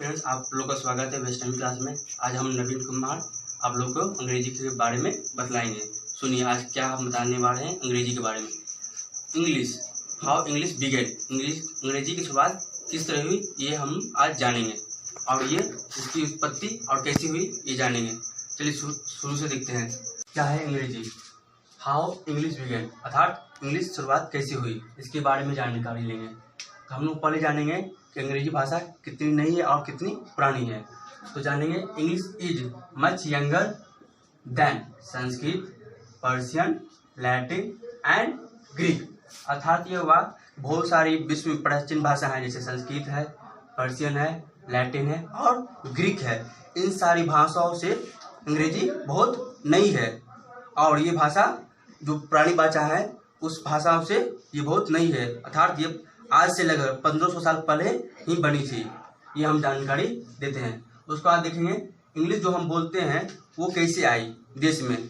Friends, आप लोग का स्वागत है वेस्ट टाइम क्लास में। आज हम नवीन कुमार आप लोग को अंग्रेजी के बारे में बतलाएंगे। सुनिए आज क्या हम बताने वाले हैं अंग्रेजी के बारे में। इंग्लिश, हाउ इंग्लिश बिगेन, अंग्रेजी की शुरुआत किस तरह हुई ये हम आज जानेंगे, और ये इसकी उत्पत्ति और कैसी हुई ये जानेंगे। चलिए शुरू से देखते हैं क्या है अंग्रेजी। हाउ इंग्लिश बिगेन अर्थात इंग्लिश शुरुआत कैसी हुई, इसके बारे में जानकारी लेंगे। तो हम लोग पहले जानेंगे कि अंग्रेजी भाषा कितनी नई है और कितनी पुरानी है। तो जानेंगे English is much younger than Sanskrit, Persian, Latin and Greek. अर्थात ये हुआ बहुत सारी विश्व में प्राचीन भाषा है, जैसे संस्कृत है, पर्शियन है, लैटिन है और ग्रीक है। इन सारी भाषाओं से अंग्रेजी बहुत नई है, और ये भाषा जो पुरानी भाषा है उस भाषाओं से ये बहुत नई है। अर्थात ये आज से लगभग 1500 साल पहले ही बनी थी, ये हम जानकारी देते हैं। उसके बाद देखेंगे इंग्लिश जो हम बोलते हैं वो कैसे आई देश में,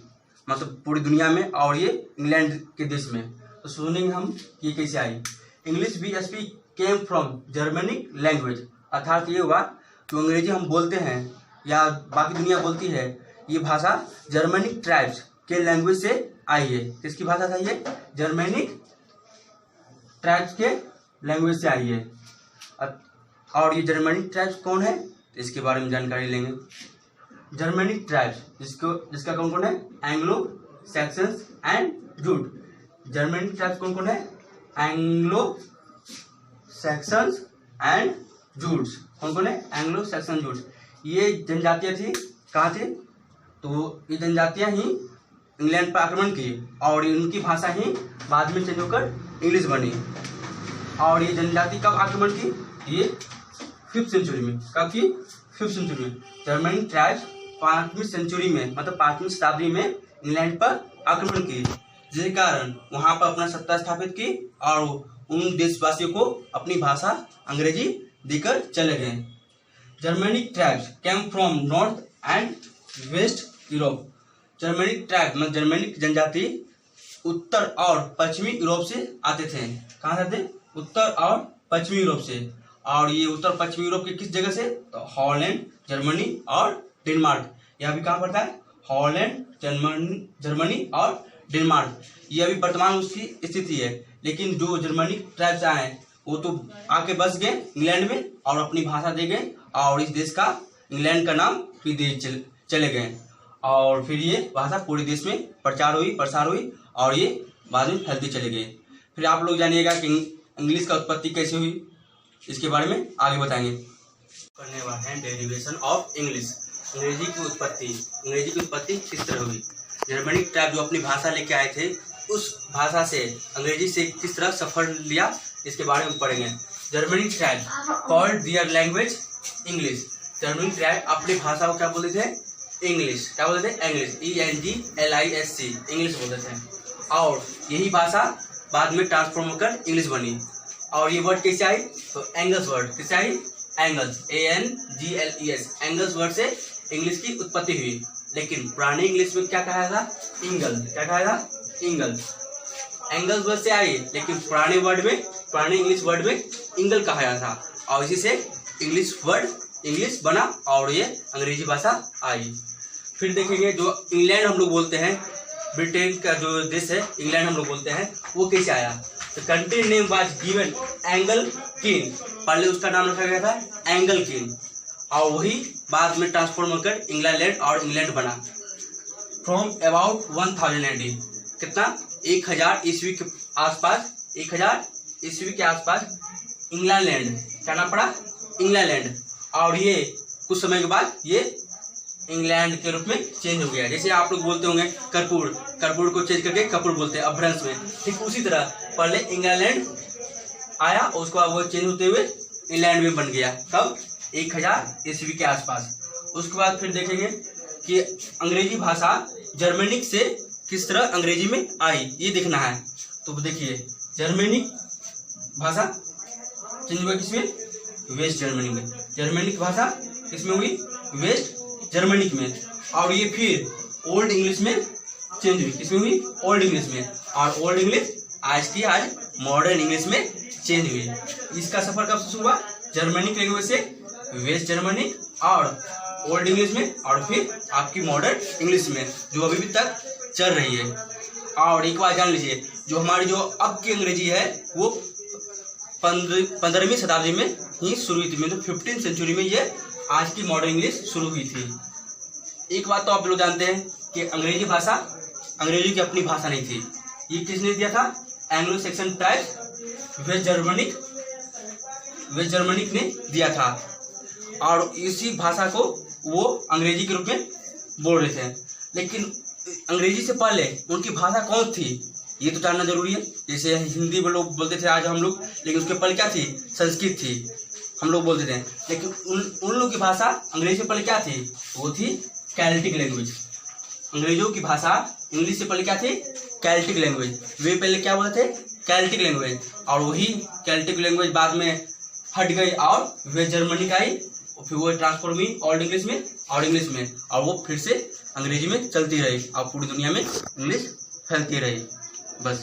मतलब पूरी दुनिया में, और ये इंग्लैंड के देश में। तो सुनेंगे हम ये कैसे आई। English we speak came from Germanic language. अर्थात ये हुआ जो अंग्रेजी हम बोलते हैं या बाकी दुनिया बोलती है, ये भाषा जर्मनिक ट्राइब्स के लैंग्वेज से आई है। किसकी भाषा था ये? जर्मनिक ट्राइब्स के लैंग्वेज से आई है। और ये जर्मनिक ट्राइब्स कौन है इसके बारे में जानकारी लेंगे। जर्मनिक ट्राइब्स जिसका कौन कौन है? Anglo Saxons and jute. Germanic tribes कौन कौन है? Anglo Saxons and Jutes. कौन कौन है? Anglo Saxon Jutes. ये जनजातियां थी, कहाँ थी? तो ये जनजातियां ही इंग्लैंड पर आक्रमण की, और उनकी भाषा ही बाद में चेंज होकर इंग्लिश बनी। और ये जनजाति कब आक्रमण की? ये 5वीं सेंचुरी में। कब की? 5वीं सेंचुरी में। जर्मनी ट्राइब्स 5वीं सेंचुरी में, मतलब 5वीं शताब्दी में इंग्लैंड पर आक्रमण की, जिसके कारण वहां पर अपना सत्ता स्थापित की और उन देशवासियों को अपनी भाषा अंग्रेजी देकर चले गए। Germanic tribes came from north and west Europe. Germanic tribe मतलब जर्मनिक जनजाति उत्तर और पश्चिमी यूरोप से आते थे। कहाँ से आते? उत्तर और पश्चिमी यूरोप से। और ये उत्तर पश्चिमी यूरोप के किस जगह से? तो हॉलैंड, जर्मनी और डेनमार्क। यह भी कहाँ पड़ता है? हॉलैंड, जर्मनी और डेनमार्क। ये अभी वर्तमान उसकी स्थिति है। लेकिन जो जर्मनिक ट्राइब्स आए वो तो आके बस गए इंग्लैंड में और अपनी भाषा दे गए, और इस देश का इंग्लैंड का नाम फिर दे चले गए। और फिर ये भाषा पूरे देश में प्रसार हुई और ये बाद में फैलती चले गए। फिर आप लोग जानिएगा कि इंग्लिश का उत्पत्ति कैसे हुई, इसके बारे में आगे बताएंगे। करने वाले हैं डेरिवेशन ऑफ इंग्लिश। अंग्रेजी की उत्पत्ति किस तरह हुई। जर्मनिक ट्राइब जो अपनी भाषा लेके आए थे उस भाषा से अंग्रेजी से किस तरह सफर लिया, इसके बारे में पढ़ेंगे। जर्मनिक ट्राइब कॉल्ड दियर लैंग्वेज इंग्लिश। जर्मनिक ट्राइब अपनी भाषा को क्या बोलते थे? इंग्लिश। क्या बोलते थे? इंग्लिश। ENGLISH इंग्लिश बोलते थे। और यही भाषा बाद में ट्रांसफॉर्म होकर इंग्लिश बनी। और ये वर्ड कैसे आई? तो एंगल्स वर्ड। किससे आई? एंगल्स, ANGLES एंगल्स वर्ड से इंग्लिश की उत्पत्ति हुई। लेकिन पुराने इंग्लिश में क्या कहा था? इंगल। क्या कहा था? इंगल। एंगल्स वर्ड से आई, लेकिन पुराने इंग्लिश वर्ड में इंगल कहा जाता था, और इसी से इंग्लिश बना और ये अंग्रेजी भाषा आई। फिर देखेंगे जो इंग्लैंड हम लोग बोलते हैं, ब्रिटेन का जो देश है इंग्लैंड हम लोग बोलते हैं, वो कैसे आया? तो country name was given angle किन। पहले उसका नाम रखा गया था एंगल किन, और वही बाद में ट्रांसफॉर्म होकर इंग्लैंड बना। From about 1000 AD। कितना? 1000 ईस्वी के आसपास, 1000 ईस्वी के आसपास इंग्लैंड, क्या नाम पड़ा? इंग्लैंड। और ये कुछ समय के बाद ये इंग्लैंड के रूप में चेंज हो गया। जैसे आप लोग बोलते होंगे कर्पूर को चेंज करके कपूर बोलते हैं अपभ्रंश में, ठीक उसी तरह पहले इंग्लैंड आया, उसको बाद वो चेंज होते हुए इंग्लैंड में बन गया। कब? 1000 ईस्वी के आसपास। उसके बाद फिर देखेंगे कि अंग्रेजी भाषा जर्मनिक से किस तरह अंग्रेजी में आई, ये देखना है। तो देखिए जर्मनिक भाषा चेंज हुआ किसमें? वेस्ट जर्मनी में। जर्मनिक भाषा किसमें हुई? वेस्ट जर्मनिक में। और ये फिर ओल्ड इंग्लिश में चेंज हुई। किसमें हुई? ओल्ड इंग्लिश में। और ओल्ड इंग्लिश आज मॉडर्न इंग्लिश में चेंज हुई। इसका सफर कब से शुरू हुआ? जर्मनिक लैंग्वेज से वेस्ट जर्मनी और ओल्ड इंग्लिश में, और फिर आपकी मॉडर्न इंग्लिश में, जो अभी भी तक चल रही है। और एक बात जान लीजिए, जो हमारी जो अब की अंग्रेजी है वो 15वीं शताब्दी में ही शुरू हुई थी, मतलब 15th सेंचुरी में ये आज की मॉडर्न इंग्लिश शुरू हुई थी। एक बात तो आप लोग जानते हैं कि अंग्रेजी भाषा अंग्रेजी की अपनी भाषा नहीं थी, ये किसने दिया था? Anglo Saxon tribe west Germanic ने दिया था, और इसी भाषा को वो अंग्रेजी के रूप में बोल रहे थे। लेकिन अंग्रेजी से पहले उनकी भाषा कौन थी ये तो जानना जरूरी है। जैसे हिंदी में लोग बोलते थे आज हम लोग, लेकिन उसके पहले क्या थी? संस्कृत थी, हम लोग बोलते थे। लेकिन उन लोगों की भाषा अंग्रेजी से पहले क्या थी? वो थी कैल्टिक लैंग्वेज। अंग्रेजों की भाषा इंग्लिश से पहले क्या थी? Celtic language. वे पहले क्या बोलते थे? Celtic language. और वही कैल्टिक लैंग्वेज बाद में हट गई और वेस्ट जर्मनी आई, फिर वो ट्रांसफॉर्म हुई ओल्ड इंग्लिश में और इंग्लिश में, और वो फिर से अंग्रेजी में चलती रही और पूरी दुनिया में इंग्लिश फैलती रही। बस।